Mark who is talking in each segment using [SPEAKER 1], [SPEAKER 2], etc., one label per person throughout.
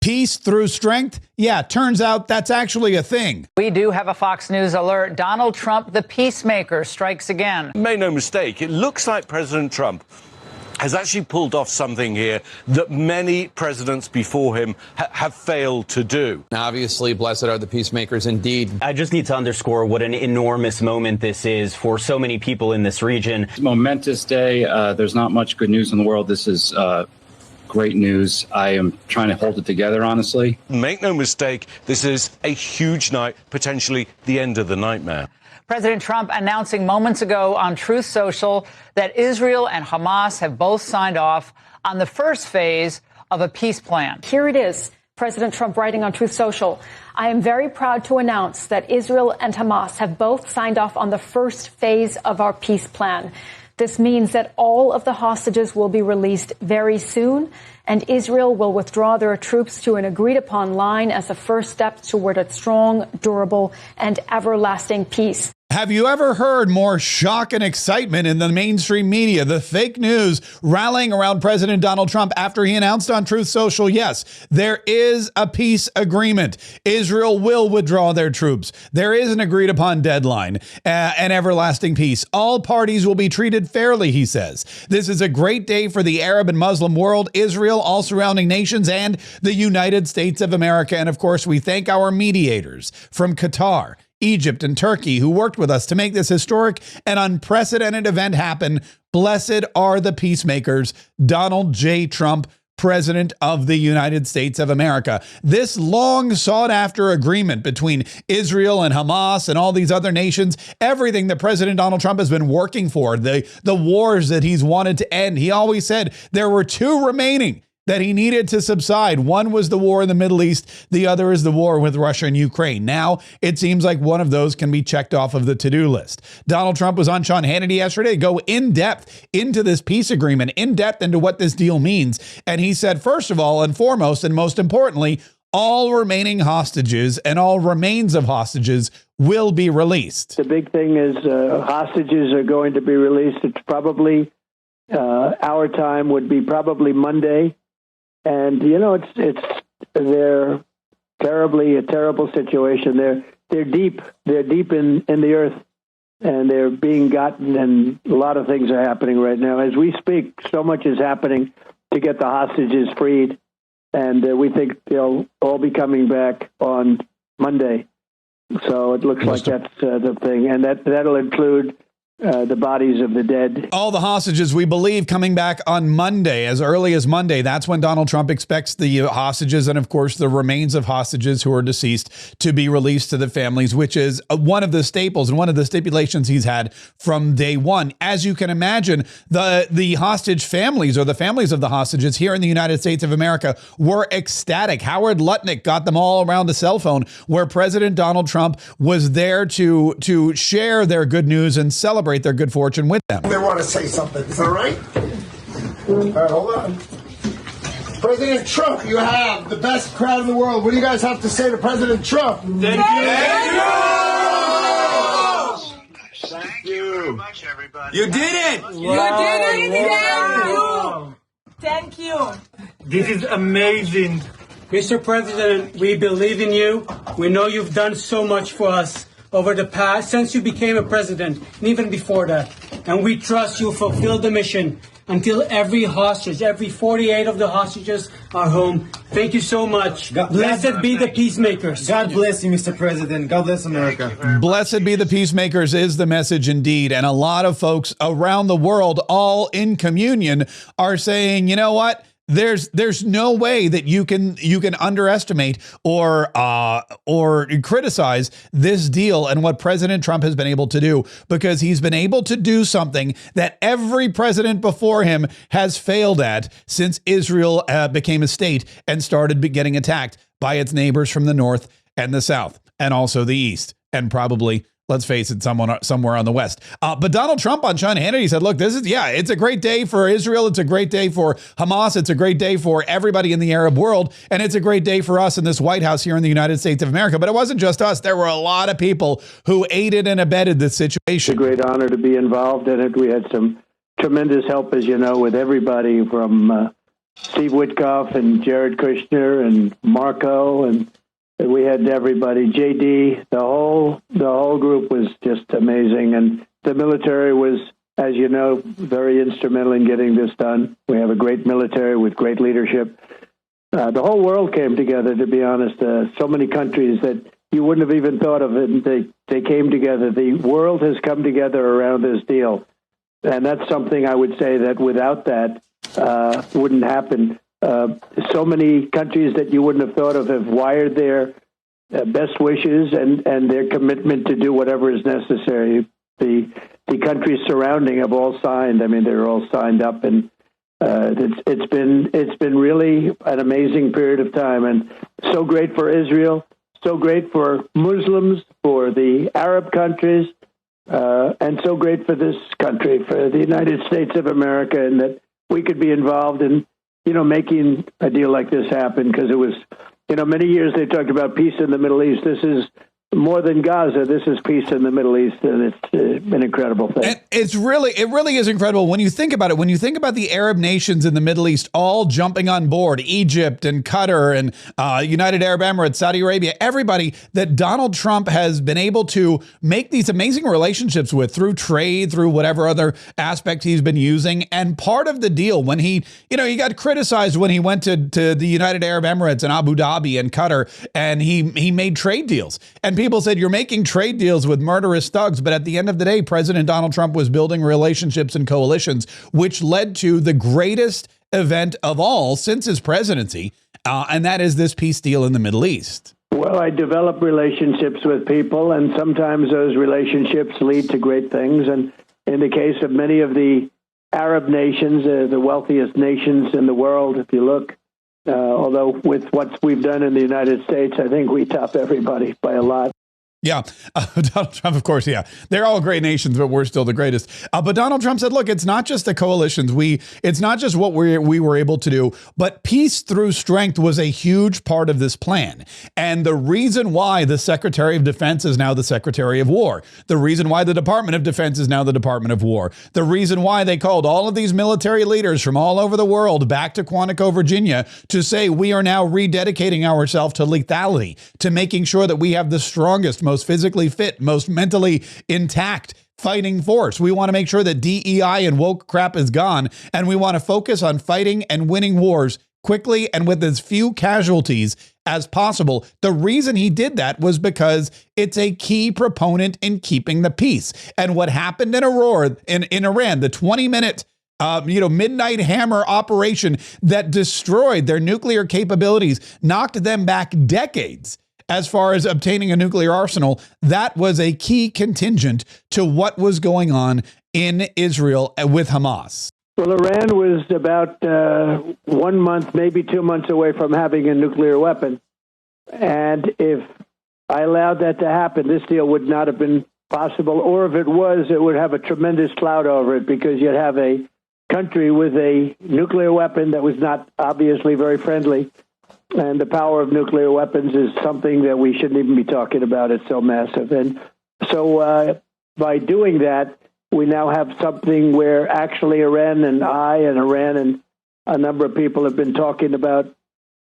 [SPEAKER 1] Peace through strength? Yeah, turns out that's actually a thing.
[SPEAKER 2] We do have a Fox News alert. Donald Trump, the peacemaker, strikes again.
[SPEAKER 3] Make no mistake, it looks like President Trump has actually pulled off something here that many presidents before him have failed to do.
[SPEAKER 4] Obviously, blessed are the peacemakers indeed.
[SPEAKER 5] I just need to underscore what an enormous moment this is for so many people in this region.
[SPEAKER 6] It's a momentous day. There's not much good news in the world. This is great news. I am trying to hold it together, honestly.
[SPEAKER 3] Make no mistake, this is a huge night, potentially the end of the nightmare.
[SPEAKER 2] President Trump announcing moments ago on Truth Social that Israel and Hamas have both signed off on the first phase of a peace plan.
[SPEAKER 7] Here it is. President Trump writing on Truth Social, I am very proud to announce that Israel and Hamas have both signed off on the first phase of our peace plan. This means that all of the hostages will be released very soon, and Israel will withdraw their troops to an agreed-upon line as a first step toward a strong, durable, and everlasting peace.
[SPEAKER 1] Have you ever heard more shock and excitement in the mainstream media, the fake news rallying around President Donald Trump after he announced on Truth Social, yes, there is a peace agreement. Israel will withdraw their troops. There is an agreed upon deadline, an everlasting peace. All parties will be treated fairly, he says. This is a great day for the Arab and Muslim world, Israel, all surrounding nations, and the United States of America. And of course, we thank our mediators from Qatar, Egypt, and Turkey who worked with us to make this historic and unprecedented event happen. Blessed are the peacemakers. Donald J. Trump, President of the United States of America. This long sought after agreement between Israel and Hamas and all these other nations, everything that President Donald Trump has been working for, the wars that he's wanted to end. He always said there were two remaining that he needed to subside. One was the war in the Middle East. The other is the war with Russia and Ukraine. Now it seems like one of those can be checked off of the to-do list. Donald Trump was on Sean Hannity yesterday to go in depth into this peace agreement, in depth into what this deal means. And he said, first of all and foremost, and most importantly, all remaining hostages and all remains of hostages will be released.
[SPEAKER 8] The big thing is hostages are going to be released. It's probably our time would be probably Monday. And, you know, they're a terrible situation. They're deep in the earth, and they're being gotten, and a lot of things are happening right now. As we speak, so much is happening to get the hostages freed, and we think they'll all be coming back on Monday. So it looks like that's the thing, and that'll include the bodies of the dead.
[SPEAKER 1] All the hostages, we believe, coming back on Monday, as early as Monday. That's when Donald Trump expects the hostages and, of course, the remains of hostages who are deceased to be released to the families, which is one of the staples and one of the stipulations he's had from day one. As you can imagine, the hostage families, or the families of the hostages here in the United States of America, were ecstatic. Howard Lutnick got them all around a cell phone where President Donald Trump was there to share their good news and celebrate their good fortune with them.
[SPEAKER 9] They want to say something. Is that right? All right, hold on. President Trump, you have the best crowd in the world. What do you guys have to say to President Trump?
[SPEAKER 10] Thank you.
[SPEAKER 9] Thank you very much, everybody.
[SPEAKER 10] You did it.
[SPEAKER 11] You did it. Thank you.
[SPEAKER 12] This is amazing. Mr. President, we believe in you. We know you've done so much for us over the past, since you became a president, and even before that. And we trust you fulfill the mission until every hostage, every 48 of the hostages are home. Thank you so much. Blessed be the peacemakers.
[SPEAKER 13] God bless you, Mr. President. God bless America.
[SPEAKER 1] Blessed be the peacemakers is the message indeed. And a lot of folks around the world, all in communion, are saying, you know what? There's no way that you can underestimate or criticize this deal and what President Trump has been able to do, because he's been able to do something that every president before him has failed at since Israel became a state and started getting attacked by its neighbors from the north and the south and also the east, and probably, let's face it, somewhere on the west. But Donald Trump on Sean Hannity said, look, it's a great day for Israel. It's a great day for Hamas. It's a great day for everybody in the Arab world. And it's a great day for us in this White House here in the United States of America. But it wasn't just us. There were a lot of people who aided and abetted this situation.
[SPEAKER 8] It's a great honor to be involved in it. We had some tremendous help, as you know, with everybody from Steve Witkoff and Jared Kushner and Marco, and we had everybody. JD, the whole group was just amazing, and the military was, as you know, very instrumental in getting this done. We have a great military with great leadership. The whole world came together, to be honest. So many countries that you wouldn't have even thought of it, and they came together. The world has come together around this deal, and that's something I would say that without that wouldn't happen. So many countries that you wouldn't have thought of have wired their best wishes and their commitment to do whatever is necessary. The countries surrounding have all signed. I mean, they're all signed up, and it's been really an amazing period of time, and so great for Israel, so great for Muslims, for the Arab countries, and so great for this country, for the United States of America, and that we could be involved in, making a deal like this happen, because it was, many years they talked about peace in the Middle East. This is more than Gaza. This is peace in the Middle East, and it's an incredible thing. And
[SPEAKER 1] it really is incredible when you think about it. When you think about the Arab nations in the Middle East all jumping on board, Egypt and Qatar and United Arab Emirates, Saudi Arabia, everybody that Donald Trump has been able to make these amazing relationships with through trade, through whatever other aspect he's been using. And part of the deal, when he got criticized when he went to the United Arab Emirates and Abu Dhabi and Qatar, and he made trade deals. And people said, you're making trade deals with murderous thugs. But at the end of the day, President Donald Trump was building relationships and coalitions, which led to the greatest event of all since his presidency. And that is this peace deal in the Middle East.
[SPEAKER 8] Well, I develop relationships with people, and sometimes those relationships lead to great things. And in the case of many of the Arab nations, the wealthiest nations in the world, if you look, although with what we've done in the United States, I think we top everybody by a lot.
[SPEAKER 1] Yeah. Donald Trump, of course. Yeah. They're all great nations, but we're still the greatest. But Donald Trump said, look, it's not just the coalitions. It's not just what we were able to do, but peace through strength was a huge part of this plan. And the reason why the Secretary of Defense is now the Secretary of War, the reason why the Department of Defense is now the Department of War, the reason why they called all of these military leaders from all over the world back to Quantico, Virginia, to say we are now rededicating ourselves to lethality, to making sure that we have the strongest, most physically fit, most mentally intact fighting force. We want to make sure that DEI and woke crap is gone, and we want to focus on fighting and winning wars quickly and with as few casualties as possible. The reason he did that was because it's a key proponent in keeping the peace. And what happened in Iran, the 20-minute midnight hammer operation that destroyed their nuclear capabilities, knocked them back decades as far as obtaining a nuclear arsenal, that was a key contingent to what was going on in Israel with Hamas.
[SPEAKER 8] Well, Iran was about 1 month, maybe 2 months away from having a nuclear weapon. And if I allowed that to happen, this deal would not have been possible. Or if it was, it would have a tremendous cloud over it, because you'd have a country with a nuclear weapon that was not obviously very friendly. And the power of nuclear weapons is something that we shouldn't even be talking about. It's so massive. And so by doing that, we now have something where actually Iran and a number of people have been talking about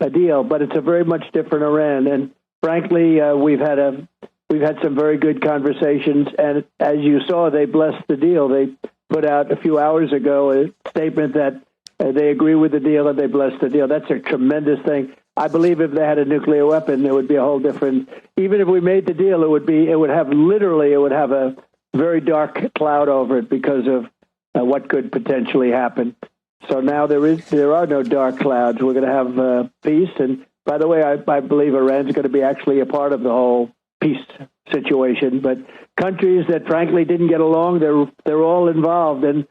[SPEAKER 8] a deal, but it's a very much different Iran. And frankly, we've had some very good conversations. And as you saw, they blessed the deal. They put out a few hours ago a statement that they agree with the deal and they blessed the deal. That's a tremendous thing. I believe if they had a nuclear weapon, it would be a whole different. Even if we made the deal, it would have a very dark cloud over it because of what could potentially happen. So now there are no dark clouds. We're going to have peace. And by the way, I believe Iran's going to be actually a part of the whole peace situation. But countries that frankly didn't get along, they're all involved, and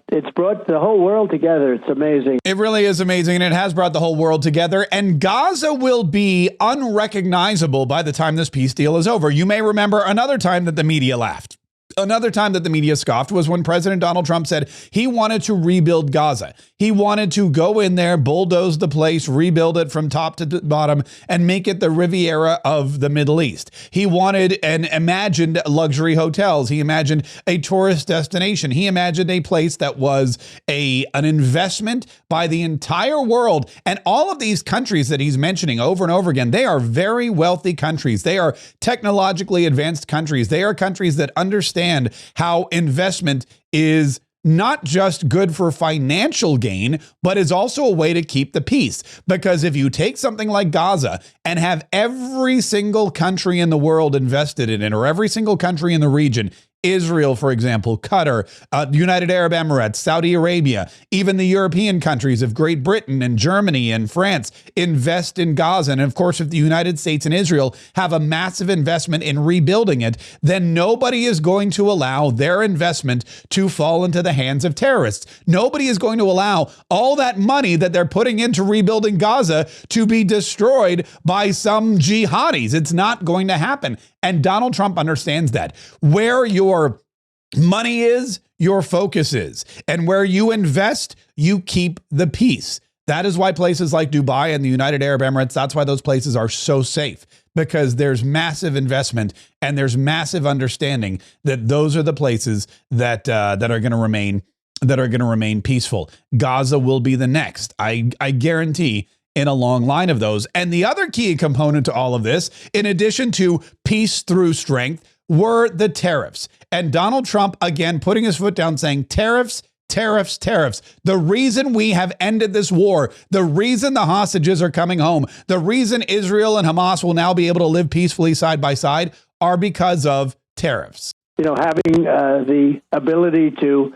[SPEAKER 8] it's brought the whole world together. It's amazing.
[SPEAKER 1] It really is amazing, and it has brought the whole world together. And Gaza will be unrecognizable by the time this peace deal is over. You may remember another time that the media laughed Another time that the media scoffed was when President Donald Trump said he wanted to rebuild Gaza. He wanted to go in there, bulldoze the place, rebuild it from top to bottom, and make it the Riviera of the Middle East. He wanted and imagined luxury hotels. He imagined a tourist destination. He imagined a place that was an investment by the entire world. And all of these countries that he's mentioning over and over again, they are very wealthy countries. They are technologically advanced countries. They are countries that understand how investment is not just good for financial gain, but is also a way to keep the peace. Because if you take something like Gaza and have every single country in the world invested in it, or every single country in the region, Israel, for example, Qatar, United Arab Emirates, Saudi Arabia, even the European countries of Great Britain and Germany and France invest in Gaza. And of course, if the United States and Israel have a massive investment in rebuilding it, then nobody is going to allow their investment to fall into the hands of terrorists. Nobody is going to allow all that money that they're putting into rebuilding Gaza to be destroyed by some jihadis. It's not going to happen. And Donald Trump understands that. Where your money is, your focus is. And where you invest, you keep the peace. That is why places like Dubai and the United Arab Emirates, that's why those places are so safe, because there's massive investment and there's massive understanding that those are the places that are going to remain peaceful. Gaza will be the next. I guarantee, in a long line of those. And the other key component to all of this, in addition to peace through strength, were the tariffs. And Donald Trump, again, putting his foot down, saying tariffs, tariffs, tariffs. The reason we have ended this war, the reason the hostages are coming home, the reason Israel and Hamas will now be able to live peacefully side by side are because of tariffs.
[SPEAKER 8] You know, having the ability to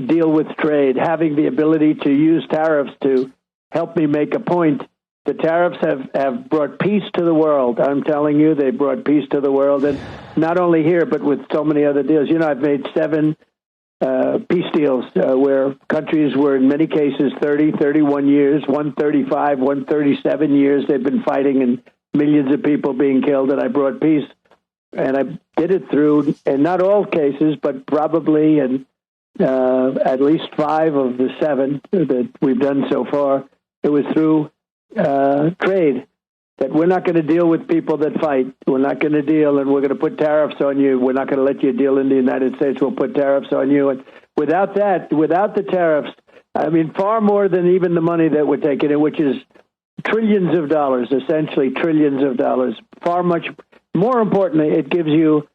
[SPEAKER 8] deal with trade, having the ability to use tariffs to help me make a point. The tariffs have brought peace to the world. I'm telling you, they brought peace to the world. And not only here, but with so many other deals. You know, I've made 7 peace deals where countries were, in many cases, 30, 31 years, 135, 137 years. They've been fighting and millions of people being killed. And I brought peace. And I did it through, in not all cases, but probably in at least 5 of the 7 that we've done so far. It was through trade, that we're not going to deal with people that fight. We're not going to deal, and we're going to put tariffs on you. We're not going to let you deal in the United States. We'll put tariffs on you. And without that, without the tariffs, I mean, far more than even the money that we're taking in, which is trillions of dollars, essentially trillions of dollars, far much more importantly, it gives you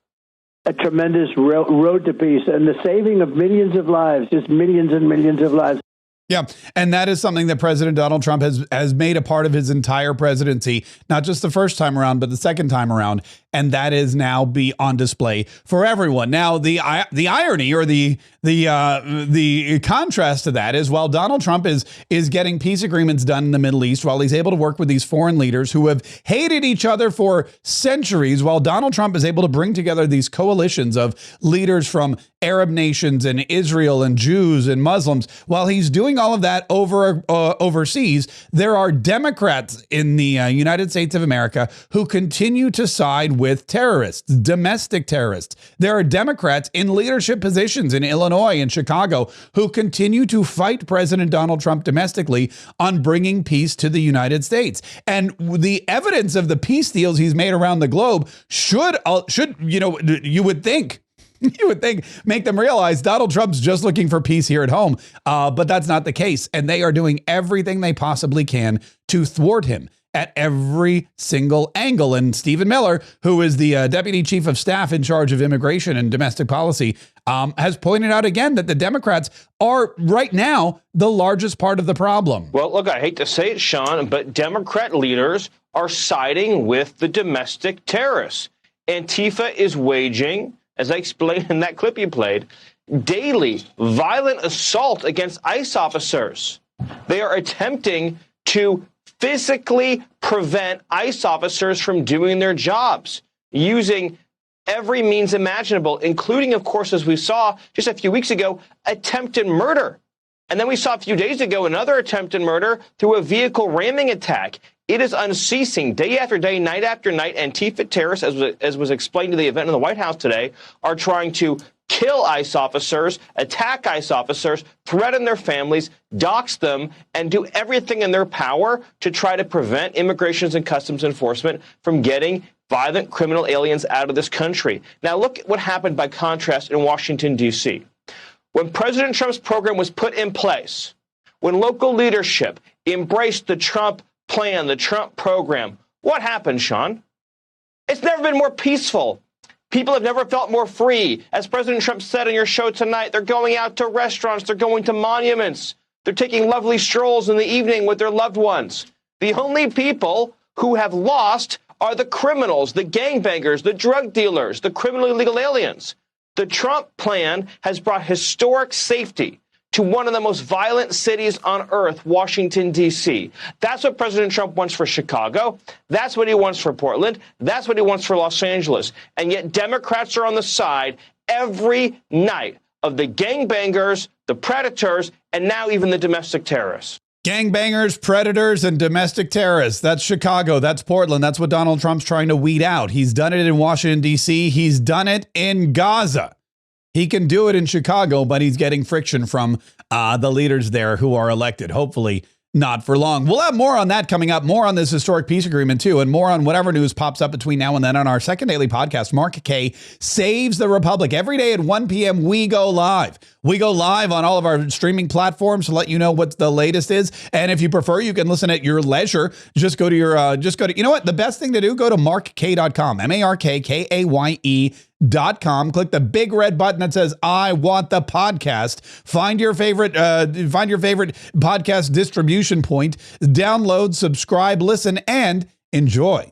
[SPEAKER 8] a tremendous road to peace and the saving of millions of lives, just millions and millions of lives.
[SPEAKER 1] Yeah, and that is something that President Donald Trump has made a part of his entire presidency, not just the first time around, but the second time around, and that is now be on display for everyone. Now, the irony or the contrast to that is, while Donald Trump is getting peace agreements done in the Middle East, while he's able to work with these foreign leaders who have hated each other for centuries, while Donald Trump is able to bring together these coalitions of leaders from Arab nations and Israel and Jews and Muslims, while he's doing all of that overseas, there are Democrats in the United States of America who continue to side with terrorists, domestic terrorists. There are Democrats in leadership positions in Illinois and Chicago who continue to fight President Donald Trump domestically on bringing peace to the United States. And the evidence of the peace deals he's made around the globe should you would think, make them realize Donald Trump's just looking for peace here at home. But that's not the case. And they are doing everything they possibly can to thwart him at every single angle. And Stephen Miller, who is the deputy chief of staff in charge of immigration and domestic policy, has pointed out again that the Democrats are right now the largest part of the problem.
[SPEAKER 10] Well, look, I hate to say it, Sean, but Democrat leaders are siding with the domestic terrorists. Antifa is waging, as I explained in that clip you played, daily violent assault against ICE officers. They are attempting to physically prevent ICE officers from doing their jobs, using every means imaginable, including, of course, as we saw just a few weeks ago, attempted murder. And then we saw a few days ago another attempted murder through a vehicle ramming attack. It is unceasing. Day after day, night after night, Antifa terrorists, as was explained to the event in the White House today, are trying to kill ICE officers, attack ICE officers, threaten their families, dox them, and do everything in their power to try to prevent Immigration and Customs Enforcement from getting violent criminal aliens out of this country. Now, look at what happened by contrast in Washington, D.C. When President Trump's program was put in place, when local leadership embraced the Trump plan, the Trump program, what happened, Sean? It's never been more peaceful. People have never felt more free. As President Trump said on your show tonight, they're going out to restaurants, they're going to monuments, they're taking lovely strolls in the evening with their loved ones. The only people who have lost are the criminals, the gangbangers, the drug dealers, the criminally illegal aliens. The Trump plan has brought historic safety to one of the most violent cities on earth, Washington, D.C. That's what President Trump wants for Chicago. That's what he wants for Portland. That's what he wants for Los Angeles. And yet Democrats are on the side every night of the gangbangers, the predators, and now even the domestic terrorists.
[SPEAKER 1] Gangbangers, predators, and domestic terrorists. That's Chicago. That's Portland. That's what Donald Trump's trying to weed out. He's done it in Washington, D.C. He's done it in Gaza. He can do it in Chicago, but he's getting friction from the leaders there who are elected. Hopefully not for long. We'll have more on that coming up, more on this historic peace agreement, too, and more on whatever news pops up between now and then on our second daily podcast. Mark Kaye Saves the Republic. Every day at 1 p.m., we go live. We go live on all of our streaming platforms to let you know what the latest is. And if you prefer, you can listen at your leisure. Just go to you know what? The best thing to do, go to markkaye.com, markkaye.com. Click the big red button that says, I want the podcast. Find your favorite podcast distribution point, download, subscribe, listen, and enjoy.